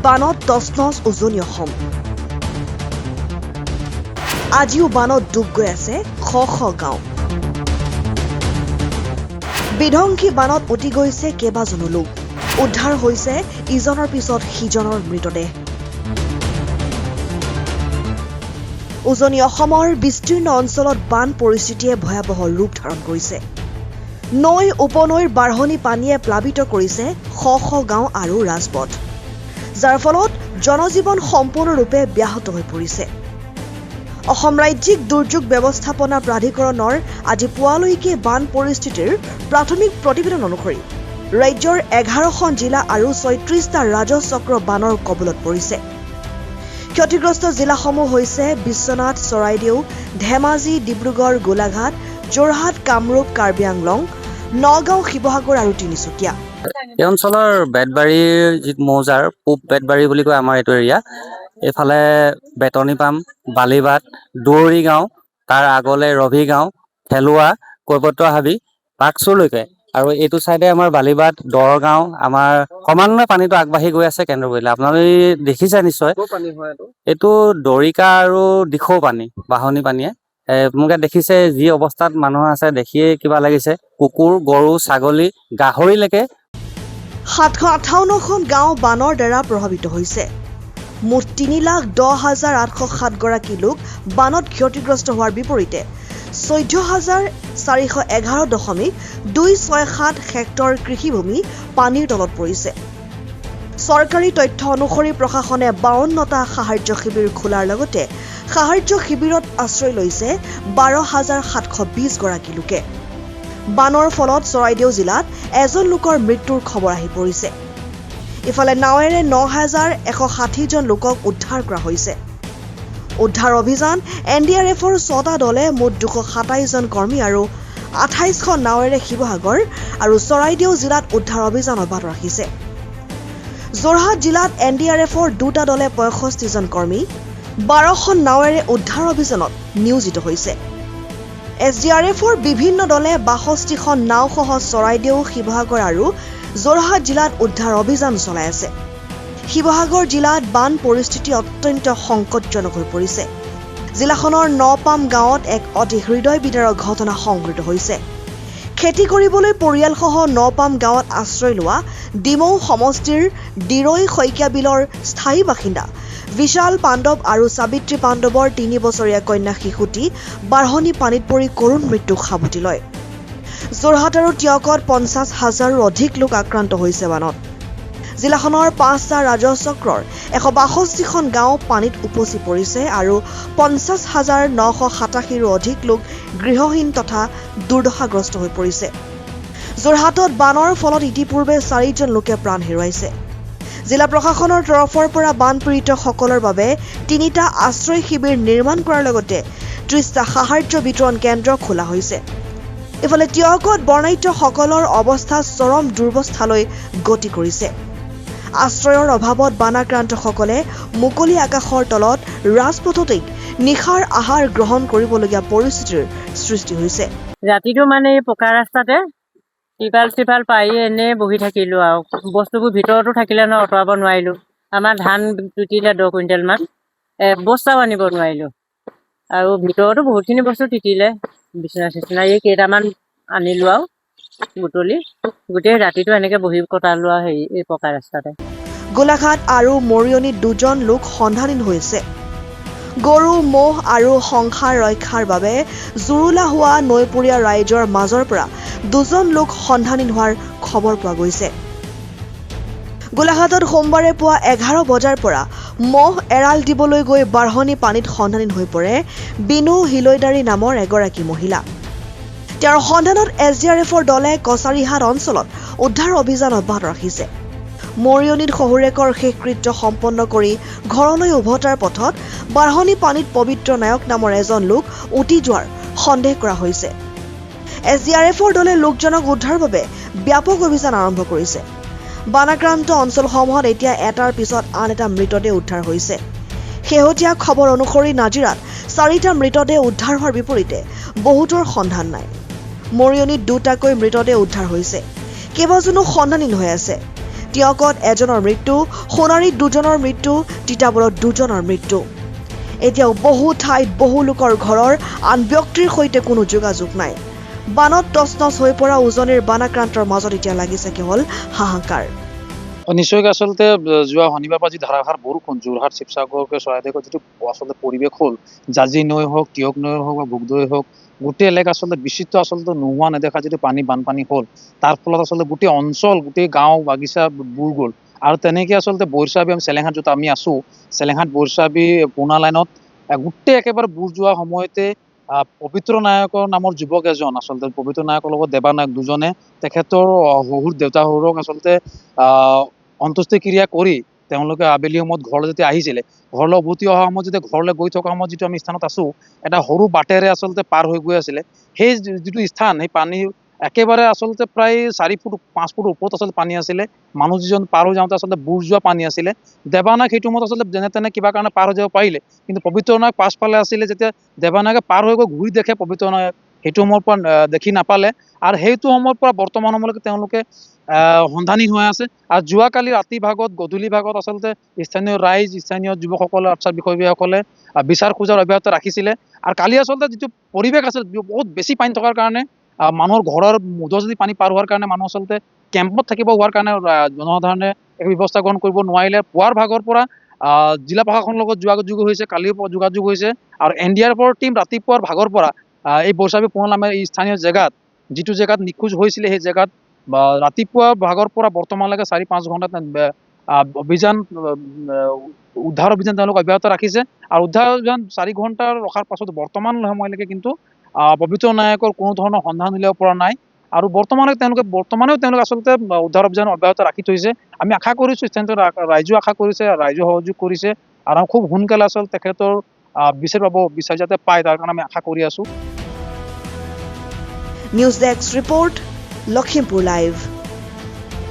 বানত তছনছ উজনি অসম আজিও বানত ডুব গৈ আছে শ শ গাঁও বিধ্বংসী বানত উটি গৈছে কেইবাজনো লোক উদ্ধাৰ হৈছে ইজনৰ পিছত সিজনৰ মৃতদেহ উজনি অসমৰ বিস্তীৰ্ণ অঞ্চলত বান পৰিস্থিতিয়ে ভয়াৱহ ৰূপ ধাৰণ কৰিছে নৈ উপনৈৰ বাঢ়নি পানীয়ে প্লাবিত কৰিছে শ শ গাঁও আৰু ৰাজপথ যাৰ ফলত জনজীৱন সম্পূৰ্ণৰূপে ব্যাহত হৈ পৰিছে অসম ৰাজ্যিক দুৰ্যোগ ব্যৱস্থাপনা প্ৰাধিকৰণৰ আজি পুৱালৈকে বান পৰিস্থিতিৰ প্ৰাথমিক প্ৰতিবেদন অনুসৰি ৰাজ্যৰ 11খন জিলা আৰু 36টা ৰাজচক্ৰ বানৰ কবলত পৰিছে ক্ষতিগ্ৰস্ত জিলাসমূহ হৈছে বিশ্বনাথ চৰাইদেউ ধেমাজি ডিব্ৰুগড় গোলাঘাট যোৰহাট কামৰূপ কাৰ্বি আংলং নগাঁও শিৱসাগৰ আৰু তিনিচুকীয়া এই অঞ্চলৰ বেতবাৰীৰ যি মৌজাৰ পূব বেতবাৰী বুলি কয় আমাৰ এইটো এৰিয়া এইফালে বেতনী পাম বালিবাট দৌৰি গাঁও তাৰ আগলে ৰভি গাঁও খেলুৱা কৈবত্ৰ হাবি পাকচুৰলৈকে আৰু এইটো চাইডে আমাৰ বালিবাট দৰগাঁও আমাৰ সমানে পানীটো আগবাঢ়ি গৈ আছে কেন্দ্ৰ কৰিলে আপোনালোকে দেখিছে নিশ্চয় এইটো দৰিকা আৰু দিখৌ পানী বাঢ়নি পানীয়ে আপোনালোকে দেখিছে যি অৱস্থাত মানুহ আছে দেখিয়ে কিবা লাগিছে কুকুৰ গৰু ছাগলী গাহৰিলৈকে 758খন গাঁও বানৰ দ্বাৰা প্ৰভাৱিত হৈছে মুঠ 3,10,807 গৰাকী লোক বানত ক্ষতিগ্ৰস্ত হোৱাৰ বিপৰীতে 14,411.267 হেক্টৰ কৃষিভূমি পানীৰ তলত পৰিছে চৰকাৰী তথ্য অনুসৰি প্ৰশাসনে 52টা সাহায্য শিবিৰ খোলাৰ লগতে সাহায্য শিবিৰত আশ্ৰয় লৈছে 12,720 গৰাকী লোকে বানৰ ফলত চৰাইদেউ জিলাত এজন লোকৰ মৃত্যুৰ খবৰ আহি পৰিছে ইফালে নাৱেৰে 9,160 জন লোকক উদ্ধাৰ কৰা হৈছে উদ্ধাৰ অভিযান এনডিআৰএফৰ 6টা দলে মুঠ 227 জন কৰ্মী আৰু 28খন নাৱেৰে শিৱসাগৰ আৰু চৰাইদেউ জিলাত উদ্ধাৰ অভিযান অব্যাহত ৰাখিছে যোৰহাট জিলাত এনডিআৰএফৰ 2টা দলে 65 জন কৰ্মী 12খন নাৱেৰে উদ্ধাৰ অভিযানত নিয়োজিত হৈছে এছডিআৰএফৰ বিভিন্ন দলে 62খন নাওসহ চৰাইদেউ শিৱসাগৰ আৰু যোৰহাট জিলাত উদ্ধাৰ অভিযান চলাই আছে শিৱসাগৰ জিলাত বান পৰিস্থিতি অত্যন্ত সংকটজনক হৈ পৰিছে জিলাখনৰ নপাম গাঁৱত এক অতি হৃদয় বিদাৰক ঘটনা সংঘটিত হৈছে খেতি কৰিবলৈ পৰিয়ালসহ নপাম গাঁৱত আশ্ৰয় লোৱা ডিমৌ সমষ্টিৰ ডিৰৈ শইকীয়া বিলৰ স্থায়ী বাসিন্দা বিশাল পাণ্ডৱ আৰু সাবিত্ৰী পাণ্ডৱৰ 3 বছৰীয়া কন্যা শিশুটি বাঢ়নি পানীত পৰি কৰুণ মৃত্যুক সাৱটি লয় যোৰহাট আৰু টিয়কত 50,000ৰো অধিক লোক আক্ৰান্ত হৈছে বানত জিলাখনৰ 5টা ৰাজচক্ৰৰ 162খন গাঁও পানীত উপচি পৰিছে আৰু 50,987ৰো অধিক লোক গৃহহীন তথা দুৰ্দশাগ্ৰস্ত হৈ পৰিছে যোৰহাটত বানৰ ফলত ইতিপূৰ্বে 4 জন লোকে প্ৰাণ হেৰুৱাইছে জিলা প্ৰশাসনৰ তৰফৰ পৰা বানপীড়িতসকলৰ বাবে 3টা আশ্ৰয় শিবিৰ নিৰ্মাণ কৰাৰ লগতে 30টা সাহায্য বিতৰণ কেন্দ্ৰ খোলা হৈছে ইফালে টিয়কত বৰ্ণাঢ্যসকলৰ অৱস্থা চৰম দুৰ্বস্থালৈ গতি কৰিছে আশ্ৰয়ৰ অভাৱত বানাক্ৰান্তসকলে মুকলি আকাশৰ তলত ৰাজপথতেই নিশাৰ আহাৰ গ্ৰহণ কৰিবলগীয়া পৰিস্থিতিৰ সৃষ্টি হৈছে ৰাতিটো মানে পকা ৰাস্তাতে টিপাল পাৰি এনে বহি থাকিলো আৰু বস্তুবোৰ ভিতৰতো থাকিলে ন অঁতৰাব নোৱাৰিলো আমাৰ ধান টুটিলে 10 কুইণ্টেল মান বস্তাও আনিব নোৱাৰিলো আৰু ভিতৰতো বহুতখিনি বস্তু তিতিলে বিচনা চিচনা এই কেইটামান আনিলো আৰু বুটলি গোটেই ৰাতিটো এনেকে বহি কটালো আৰু এই পকা ৰাস্তাতে গোলাঘাট আৰু মৰিয়নীত 2 জন লোক সন্ধানহীন হৈছে গৰু মহ আৰু সংসাৰ ৰক্ষাৰ বাবে জুৰুলা হোৱা নৈপৰীয়া ৰাইজৰ মাজৰ পৰা 2 জন লোক সন্ধানহীন হোৱাৰ খবৰ পোৱা গৈছে গোলাঘাটত সোমবাৰে পুৱা 11 বজাৰ পৰা মহ এৰাল দিবলৈ গৈ বাঢ়নি পানীত সন্ধানহীন হৈ পৰে বিনু হিলৈদাৰী নামৰ এগৰাকী মহিলা তেওঁৰ সন্ধানত এছডিআৰএফৰ দলে কছাৰীহাট অঞ্চলত উদ্ধাৰ অভিযান অব্যাহত ৰাখিছে মৰিয়নীত শহুৰেকৰ শেষকৃত্য সম্পন্ন কৰি ঘৰলৈ উভতাৰ পথত বাঢ়নি পানীত পবিত্ৰ নায়ক নামৰ এজন লোক উটি যোৱাৰ সন্দেহ কৰা হৈছে এছডিআৰএফৰ দলে লোকজনক উদ্ধাৰৰ বাবে ব্যাপক অভিযান আৰম্ভ কৰিছে বানাক্ৰান্ত অঞ্চলসমূহত এতিয়া এটাৰ পিছত আন এটা মৃতদেহ উদ্ধাৰ হৈছে শেহতীয়া খবৰ অনুসৰি নাজিৰাত 4টা মৃতদেহ উদ্ধাৰ হোৱাৰ বিপৰীতে বহুতৰ সন্ধান নাই মৰিয়নীত 2টাকৈ মৃতদেহ উদ্ধাৰ হৈছে কেইবাজনো সন্ধানহীন হৈ আছে টিয়কত এজনৰ মৃত্যু, সোণাৰীত দুজনৰ মৃত্যু, তিতাবৰত দুজনৰ মৃত্যু। এতিয়াও বহু ঠাইত বহু লোকৰ ঘৰৰ আন ব্যক্তিৰ সৈতে কোনো যোগাযোগ নাই। বানত তছনছ হৈ পৰা উজনিৰ বানাক্ৰান্তৰ মাজত এতিয়া লাগিছে কেৱল হাহাকাৰ। নিশ্চয়কৈ আচলতে যোৱা শনিবাৰ পৰা যি ধাৰাসাৰ বৰষুণ যোৰহাট শিৱসাগৰকে চৰাইদেউৰ যিটো আচলতে পৰিৱেশ হ'ল, জাঁজি নৈ হওক, টিয়ক নৈ হওক বা ভোগদৈ হওক, গোটেই এলেকা আচলতে বিচিত্ৰ আচলতে নোহোৱা নেদেখা যিটো বানপানী হ'ল, তাৰ ফলত আচলতে গোটেই অঞ্চল, গোটেই গাঁও বাগিচা বুৰ গ'ল। আৰু তেনেকৈ আচলতে বৈৰচাবি চেলেংহাট য'ত আমি আছোঁ, চেলেংহাট বৈৰচাবি পুৰণা লাইনত গোটেই একেবাৰে বুৰ যোৱাৰ সময়তে পবিত্ৰ নায়কৰ নামৰ যুৱক এজন, আচলতে পবিত্ৰ নায়কৰ লগত দেৱা নায়ক দুজনে তেখেতৰ শহুৰ দেউতা শহুৰক আচলতে অন্ত্যেষ্টিক্ৰিয়া কৰি তেওঁলোকে আবেলি সময়ত ঘৰলৈ যেতিয়া আহিছিলে, ঘৰলৈ উভতি অহা সময়ত যেতিয়া ঘৰলৈ গৈ থকা সময়ত যিটো আমি স্থানত আছোঁ, এটা সৰু বাটেৰে আচলতে পাৰ হৈ গৈ আছিলে। সেই যিটো স্থান, সেই পানী একেবাৰে আচলতে প্ৰায় 4 ফুট 5 ফুট ওপৰত আচলতে পানী আছিলে। মানুহ যিজন পাৰ হৈ যাওঁতে আচলতে বুৰ যোৱা পানী আছিলে। দেৱানায়ক সেইটো সময়ত আচলতে যেনে তেনে কিবা কাৰণে পাৰ হৈ যাব পাৰিলে, কিন্তু পবিত্ৰ নায়ক পাছফালে আছিলে। যেতিয়া দেৱানায়কে পাৰ হৈ গৈ ঘূৰি দেখে পবিত্ৰ নায়ক সেইটো সময়ৰ পৰা দেখি নাপালে, আৰু সেইটো সময়ৰ পৰা বৰ্তমান সময়লৈকে তেওঁলোকে সন্ধানহীন হৈ আছে। আৰু যোৱাকালি ৰাতি ভাগত, গধূলি ভাগত আচলতে স্থানীয় ৰাইজ, স্থানীয় যুৱকসকলে, অৰ্থাৎ বিষয়ববীয়াসকলে বিচাৰ খোজাৰ অব্যাহত ৰাখিছিলে। আৰু কালি আচলতে যিটো পৰিৱেশ আছিল, বহুত বেছি পানী থকাৰ কাৰণে মানুহৰ ঘৰৰ মুধচেদি পানী পাৰ হোৱাৰ কাৰণে মানুহ আচলতে কেম্পত থাকিব হোৱাৰ কাৰণে জনসাধাৰণে এক ব্যৱস্থা গ্ৰহণ কৰিব নোৱাৰিলে। পুৱাৰ ভাগৰ পৰা জিলা প্ৰশাসনৰ লগত যোগাযোগ হৈছে, কালিৰ পৰা যোগাযোগ হৈছে। আৰু NDRFৰ টীম ৰাতিপুৱাৰ ভাগৰ পৰা এই বৈৰচাবি পুৰণা নামৰ এই স্থানীয় জেগাত, যিটো জেগাত নিখোজ হৈছিলে, সেই জেগাত ৰাতিপুৱা ভাগৰ পৰা বৰ্তমানলৈকে 4-5 ঘণ্টা অভিযান, উদ্ধাৰ অভিযান তেওঁলোক অব্যাহত ৰাখিছে। আৰু উদ্ধাৰ অভিযান 4 ঘণ্টা ৰখাৰ পাছত বৰ্তমান সময়লৈকে কিন্তু পবিত্ৰ নায়কৰ কোনো ধৰণৰ সন্ধান উলিয়াব পৰা নাই। আৰু বৰ্তমানেও তেওঁলোকে আচলতে উদ্ধাৰ অভিযান অব্যাহত ৰাখি থৈছে। আমি আশা কৰিছোঁ, স্থানীয় ৰাইজেও আশা কৰিছে, ৰাইজেও সহযোগ কৰিছে, আৰু খুব সোনকালে আচলতে তেখেতৰ বিচাৰ যাতে পায়, তাৰ কাৰণে আমি আশা কৰি আছোঁ। News desk report, Lakhimpur live.